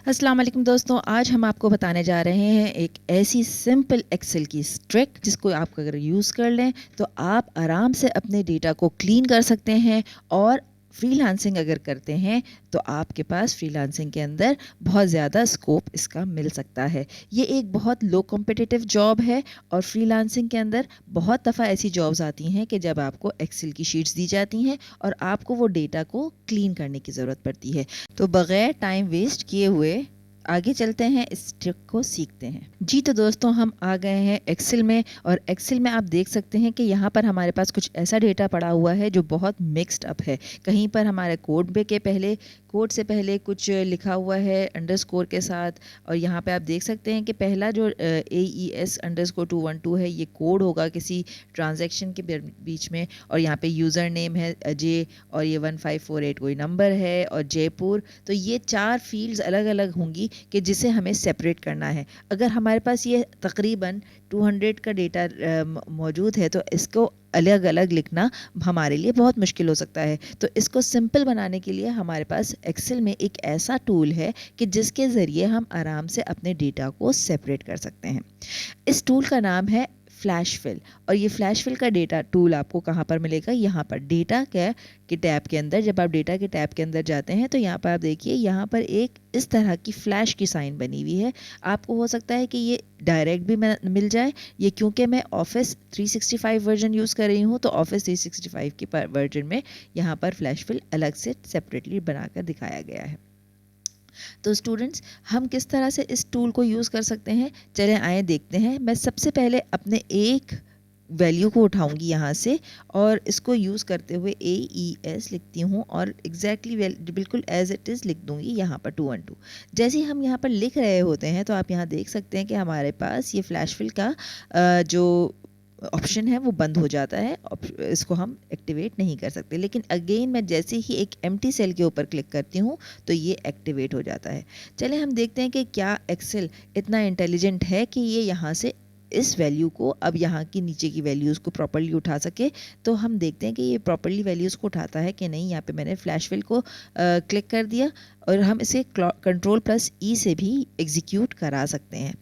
अस्सलाम वालेकुम दोस्तों, आज हम आपको बताने जा रहे हैं एक ऐसी सिंपल एक्सेल की ट्रिक जिसको आप अगर यूज़ कर लें तो आप आराम से अपने डेटा को क्लीन कर सकते हैं। और फ्रीलांसिंग अगर करते हैं तो आपके पास फ्रीलांसिंग के अंदर बहुत ज़्यादा स्कोप इसका मिल सकता है। ये एक बहुत लो कॉम्पिटिटिव जॉब है और फ्रीलांसिंग के अंदर बहुत दफ़ा ऐसी जॉब्स आती हैं कि जब आपको एक्सेल की शीट्स दी जाती हैं और आपको वो डेटा को क्लीन करने की ज़रूरत पड़ती है। तो बगैर टाइम वेस्ट किए हुए आगे चलते हैं, इस ट्रिक को सीखते हैं। जी तो दोस्तों, हम आ गए हैं एक्सेल में और एक्सेल में आप देख सकते हैं कि यहाँ पर हमारे पास कुछ ऐसा डेटा पड़ा हुआ है जो बहुत मिक्स्ड अप है। कहीं पर हमारे कोड से पहले कुछ लिखा हुआ है अंडरस्कोर के साथ, और यहाँ पे आप देख सकते हैं कि पहला जो AES_212 है ये कोड होगा किसी ट्रांजैक्शन के बीच में, और यहाँ पे यूज़र नेम है अजय और ये 1548 कोई नंबर है और जयपुर। तो ये 4 फील्ड्स अलग अलग होंगी कि जिसे हमें सेपरेट करना है। अगर हमारे पास ये तकरीबन 200 का डेटा मौजूद है तो इसको अलग अलग लिखना हमारे लिए बहुत मुश्किल हो सकता है। तो इसको सिंपल बनाने के लिए हमारे पास एक्सेल में एक ऐसा टूल है कि जिसके ज़रिए हम आराम से अपने डेटा को सेपरेट कर सकते हैं। इस टूल का नाम है फ्लैश फिल, और ये फ्लैश फिल का डेटा टूल आपको कहाँ पर मिलेगा? यहाँ पर डेटा के टैब के अंदर। जब आप डेटा के टैब के अंदर जाते हैं तो यहाँ पर आप देखिए, यहाँ पर एक इस तरह की फ्लैश की साइन बनी हुई है। आपको हो सकता है कि ये डायरेक्ट भी मिल जाए, ये क्योंकि मैं ऑफिस 365 वर्जन यूज़ कर रही हूँ तो ऑफिस 365 के वर्जन में यहाँ पर फ्लैश फिल अलग से सेपरेटली बनाकर दिखाया गया है। तो स्टूडेंट्स, हम किस तरह से इस टूल को यूज़ कर सकते हैं, चलें आए देखते हैं। मैं सबसे पहले अपने एक वैल्यू को उठाऊंगी यहाँ से और इसको यूज़ करते हुए AES लिखती हूँ और एग्जैक्टली बिल्कुल एज इट इज़ लिख दूंगी यहाँ पर 212। जैसे ही हम यहाँ पर लिख रहे होते हैं तो आप यहाँ देख सकते हैं कि हमारे पास ये फ्लैश फिल का जो ऑप्शन है वो बंद हो जाता है। इसको हम एक्टिवेट नहीं कर सकते, लेकिन अगेन मैं जैसे ही एक एम्प्टी सेल के ऊपर क्लिक करती हूँ तो ये एक्टिवेट हो जाता है। चलिए हम देखते हैं कि क्या एक्सेल इतना इंटेलिजेंट है कि ये यहाँ से इस वैल्यू को, अब यहाँ की नीचे की वैल्यूज़ को प्रॉपर्ली उठा सके। तो हम देखते हैं कि ये प्रॉपर्ली वैल्यूज़ को उठाता है कि नहीं। यहाँ पे मैंने फ्लैश फिल को क्लिक कर दिया और हम इसे Ctrl+E से भी एग्जीक्यूट करा सकते हैं।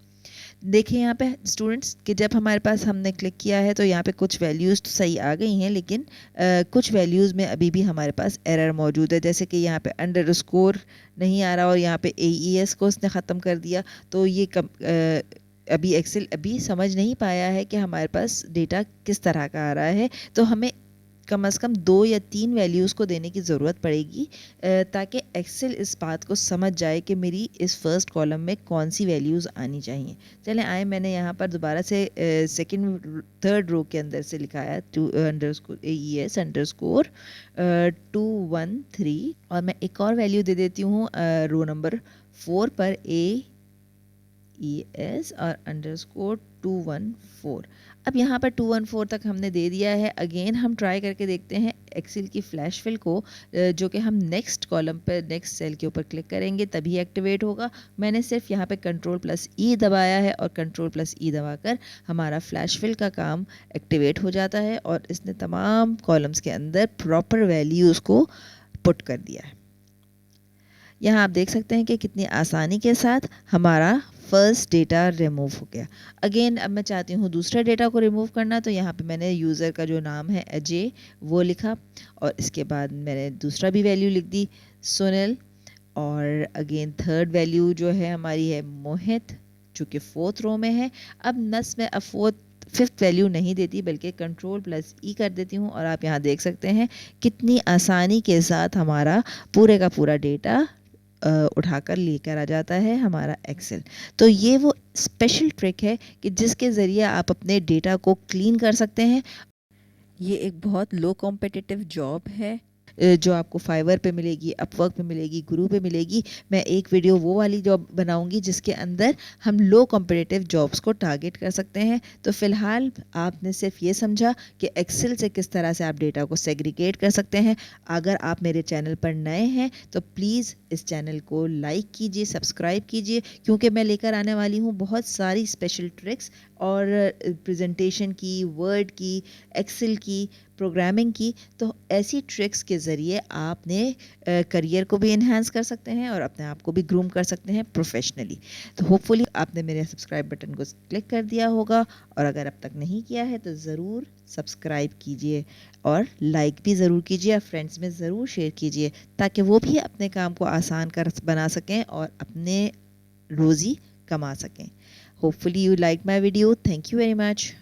देखिए यहाँ पे स्टूडेंट्स कि जब हमारे पास हमने क्लिक किया है तो यहाँ पे कुछ वैल्यूज़ तो सही आ गई हैं, लेकिन कुछ वैल्यूज़ में अभी भी हमारे पास एरर मौजूद है। जैसे कि यहाँ पे अंडरस्कोर नहीं आ रहा और यहाँ पे AES को उसने ख़त्म कर दिया। तो ये अभी एक्सेल अभी समझ नहीं पाया है कि हमारे पास डेटा किस तरह का आ रहा है। तो हमें कम से कम 2 या 3 वैल्यूज़ को देने की ज़रूरत पड़ेगी ताकि एक्सेल इस बात को समझ जाए कि मेरी इस फर्स्ट कॉलम में कौन सी वैल्यूज़ आनी चाहिए। चलें आए, मैंने यहाँ पर दोबारा से थर्ड रो के अंदर से लिखाया AES_213 और मैं एक और वैल्यू दे देती हूँ रो नंबर 4 पर AES और _214। अब यहाँ पर 214 तक हमने दे दिया है। अगेन हम ट्राई करके देखते हैं एक्सेल की फ्लैश फिल को, जो कि हम नेक्स्ट कॉलम पर नेक्स्ट सेल के ऊपर क्लिक करेंगे तभी एक्टिवेट होगा। मैंने सिर्फ यहाँ पे Ctrl+E दबाया है और Ctrl+E दबाकर हमारा फ्लैश फिल का काम एक्टिवेट हो जाता है और इसने तमाम कॉलम्स के अंदर प्रॉपर वैल्यूज़ को पुट कर दिया है। यहाँ आप देख सकते हैं कि कितनी आसानी के साथ हमारा फर्स्ट डेटा रिमूव हो गया। अगेन अब मैं चाहती हूँ दूसरा डेटा को रिमूव करना, तो यहाँ पे मैंने यूज़र का जो नाम है अजय वो लिखा और इसके बाद मैंने दूसरा भी वैल्यू लिख दी सुनील, और अगेन थर्ड वैल्यू जो है हमारी है मोहित जो कि 4th रो में है। अब मैं फिफ्थ वैल्यू नहीं देती बल्कि Ctrl+E कर देती हूँ और आप यहाँ देख सकते हैं कितनी आसानी के साथ हमारा पूरे का पूरा डेटा उठाकर लेकर आ जाता है हमारा एक्सेल। तो ये वो स्पेशल ट्रिक है कि जिसके ज़रिए आप अपने डेटा को क्लीन कर सकते हैं। ये एक बहुत लो कॉम्पिटिटिव जॉब है जो आपको फाइवर पे मिलेगी, अपवर्क पे मिलेगी, गुरु पे मिलेगी। मैं एक वीडियो वो वाली जॉब बनाऊंगी जिसके अंदर हम लो कॉम्पिटिटिव जॉब्स को टारगेट कर सकते हैं। तो फ़िलहाल आपने सिर्फ ये समझा कि एक्सेल से किस तरह से आप डेटा को सेग्रीगेट कर सकते हैं। अगर आप मेरे चैनल पर नए हैं तो प्लीज़ इस चैनल को लाइक कीजिए, सब्सक्राइब कीजिए, क्योंकि मैं लेकर आने वाली हूँ बहुत सारी स्पेशल ट्रिक्स और प्रेजेंटेशन की, वर्ड की, एक्सेल की, प्रोग्रामिंग की, तो ऐसी ट्रिक्स के ज़रिए आपने करियर को भी इन्हांस कर सकते हैं और अपने आप को भी ग्रूम कर सकते हैं प्रोफेशनली। तो होपफुली आपने मेरे सब्सक्राइब बटन को क्लिक कर दिया होगा, और अगर अब तक नहीं किया है तो ज़रूर सब्सक्राइब कीजिए और लाइक भी ज़रूर कीजिए, फ्रेंड्स में ज़रूर शेयर कीजिए, ताकि वो भी अपने काम को आसान कर बना सकें और अपने रोज़ी कमा सकें। Hopefully you like my video. Thank you very much.